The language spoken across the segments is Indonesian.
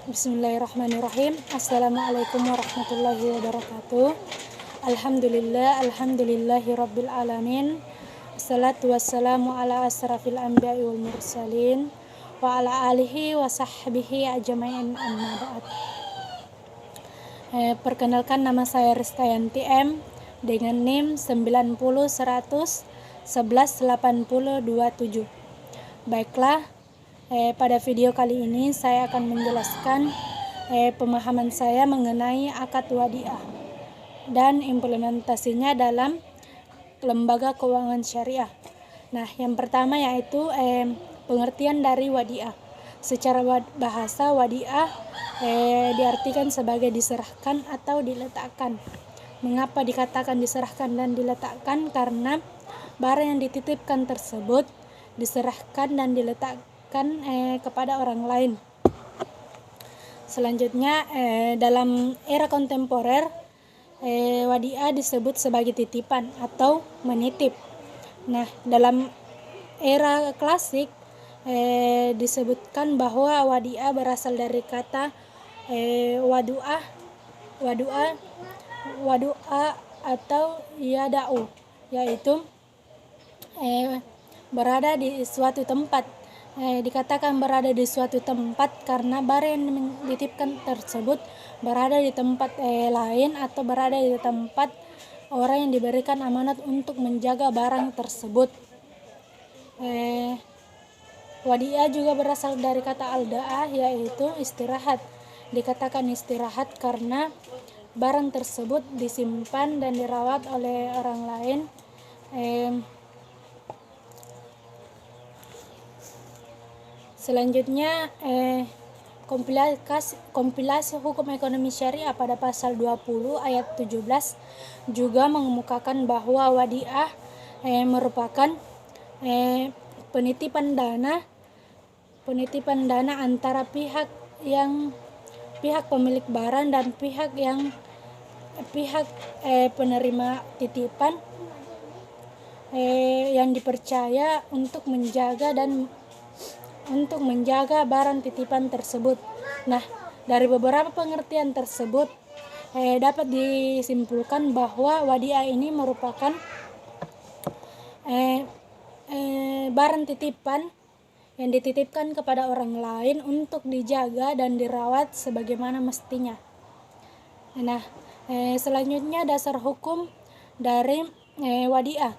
Bismillahirrahmanirrahim. Assalamualaikum warahmatullahi wabarakatuh. Alhamdulillahi rabbil alamin. Assalatu wassalamu ala asrafil anbiya'i wal mursalin wa ala alihi wa sahbihi ajma'in, amma ba'd. Perkenalkan, nama saya Ristayanti M dengan NIM 9010118027. Baiklah, pada video kali ini saya akan menjelaskan pemahaman saya mengenai akad wadiah dan implementasinya dalam lembaga keuangan syariah. Nah, yang pertama yaitu pengertian dari wadiah. Secara bahasa, wadiah diartikan sebagai diserahkan atau diletakkan. Mengapa dikatakan diserahkan dan diletakkan? Karena barang yang dititipkan tersebut diserahkan dan diletakkan kepada orang lain. Selanjutnya, dalam era kontemporer, wadiah disebut sebagai titipan atau menitip. Nah, dalam era klasik disebutkan bahwa wadiah berasal dari kata wadu'a atau yada'u, yaitu berada di suatu tempat. Dikatakan berada di suatu tempat karena barang yang dititipkan tersebut berada di tempat lain atau berada di tempat orang yang diberikan amanat untuk menjaga barang tersebut. Wadiah juga berasal dari kata al-da'ah, yaitu istirahat. Dikatakan istirahat karena barang tersebut disimpan dan dirawat oleh orang lain. Selanjutnya, kompilasi hukum ekonomi syariah pada pasal 20 ayat 17 juga mengemukakan bahwa wadiah merupakan penitipan dana antara pihak pemilik barang dan pihak penerima titipan yang dipercaya untuk menjaga barang titipan tersebut. Nah, dari beberapa pengertian tersebut dapat disimpulkan bahwa wadiah ini merupakan barang titipan yang dititipkan kepada orang lain untuk dijaga dan dirawat sebagaimana mestinya. Nah, selanjutnya dasar hukum dari wadiah.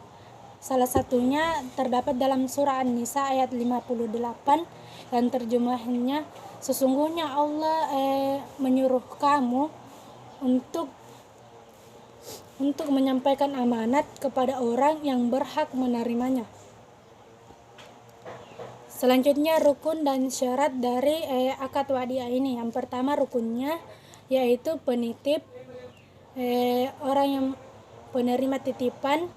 Salah satunya terdapat dalam surah An-Nisa ayat 58 yang terjemahannya, sesungguhnya Allah menyuruh kamu untuk menyampaikan amanat kepada orang yang berhak menerimanya. Selanjutnya, rukun dan syarat dari akad wadiah ini. Yang pertama rukunnya yaitu penitip, orang yang penerima titipan,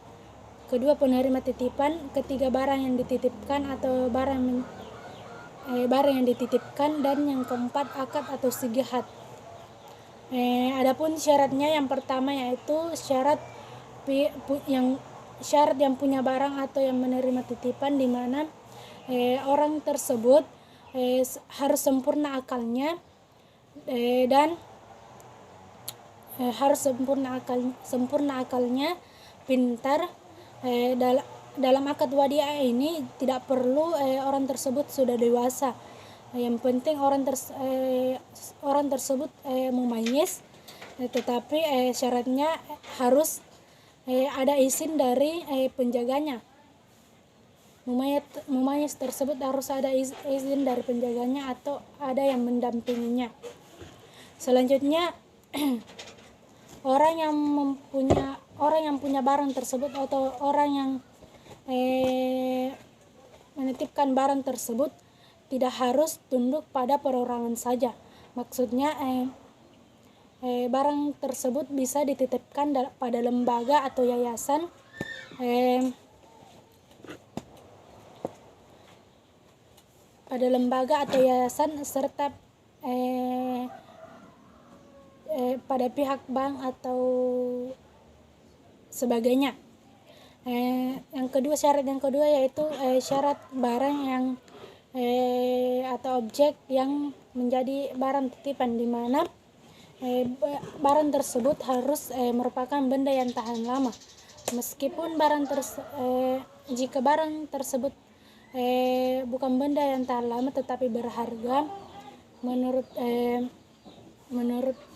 kedua penerima titipan, ketiga barang yang dititipkan atau barang yang dititipkan, dan yang keempat akad atau sigihat. Adapun syaratnya, yang pertama yaitu syarat yang punya barang atau yang menerima titipan, di mana orang tersebut harus sempurna akalnya dan harus sempurna akalnya, pintar. Dalam akad wadiah ini tidak perlu orang tersebut sudah dewasa. Yang penting orang tersebut mumayyiz, tetapi syaratnya harus ada izin dari penjaganya. Mumayyiz tersebut harus ada izin dari penjaganya atau ada yang mendampinginya. Selanjutnya, orang yang punya barang tersebut atau orang yang menitipkan barang tersebut tidak harus tunduk pada perorangan saja. Maksudnya barang tersebut bisa dititipkan pada lembaga atau yayasan serta pada pihak bank atau sebagainya. Syarat yang kedua yaitu syarat barang yang atau objek yang menjadi barang titipan, di mana barang tersebut harus merupakan benda yang tahan lama. Meskipun jika barang tersebut bukan benda yang tahan lama tetapi berharga menurut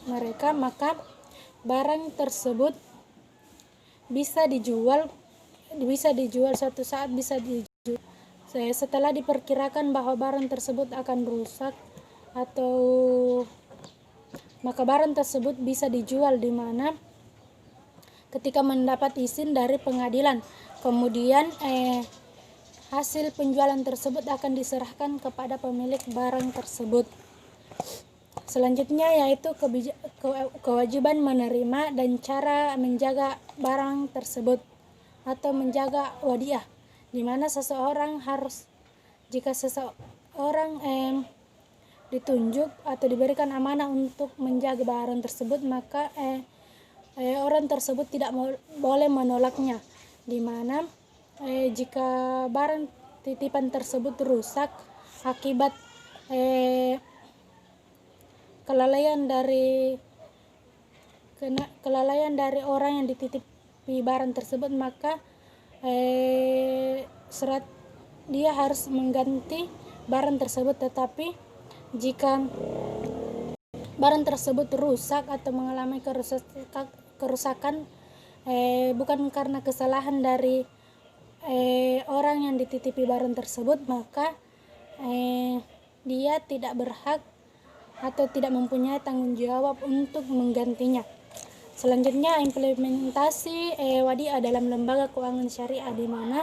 mereka, maka barang tersebut bisa dijual suatu saat, bisa dijual setelah diperkirakan bahwa barang tersebut akan rusak, atau maka barang tersebut bisa dijual, di mana ketika mendapat izin dari pengadilan, kemudian hasil penjualan tersebut akan diserahkan kepada pemilik barang tersebut. Selanjutnya yaitu kewajiban menerima dan cara menjaga barang tersebut atau menjaga wadiah, di mana jika seseorang ditunjuk atau diberikan amanah untuk menjaga barang tersebut, maka orang tersebut tidak boleh menolaknya, di mana jika barang titipan tersebut rusak akibat kelalaian dari orang yang dititipi barang tersebut, maka dia harus mengganti barang tersebut. Tetapi jika barang tersebut rusak atau mengalami kerusakan bukan karena kesalahan dari orang yang dititipi barang tersebut, maka dia tidak berhak atau tidak mempunyai tanggung jawab untuk menggantinya. Selanjutnya, implementasi wadiah dalam lembaga keuangan syariah, di mana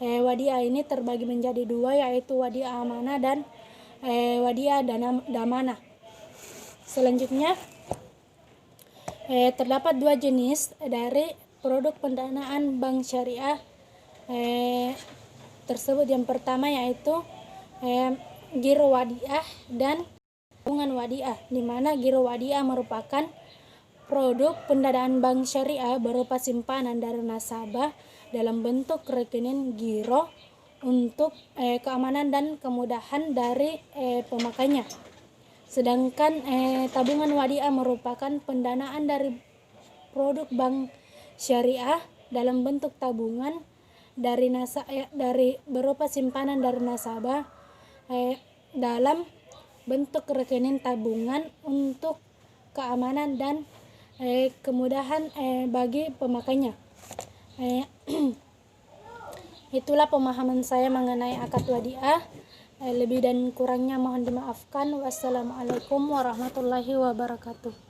wadiah ini terbagi menjadi dua, yaitu wadiah amanah dan wadiah damanah. Selanjutnya, terdapat dua jenis dari produk pendanaan bank syariah tersebut. Yang pertama yaitu giro wadiah dan tabungan wadiah, di mana giro wadiah merupakan produk pendanaan bank syariah berupa simpanan dari nasabah dalam bentuk rekening giro untuk keamanan dan kemudahan dari pemakainya. Sedangkan tabungan wadiah merupakan pendanaan dari produk bank syariah dalam bentuk tabungan dari berupa simpanan dari nasabah dalam bentuk rekening tabungan untuk keamanan dan kemudahan bagi pemakainya. Itulah pemahaman saya mengenai akad wadiah. Lebih dan kurangnya mohon dimaafkan. Wassalamualaikum warahmatullahi wabarakatuh.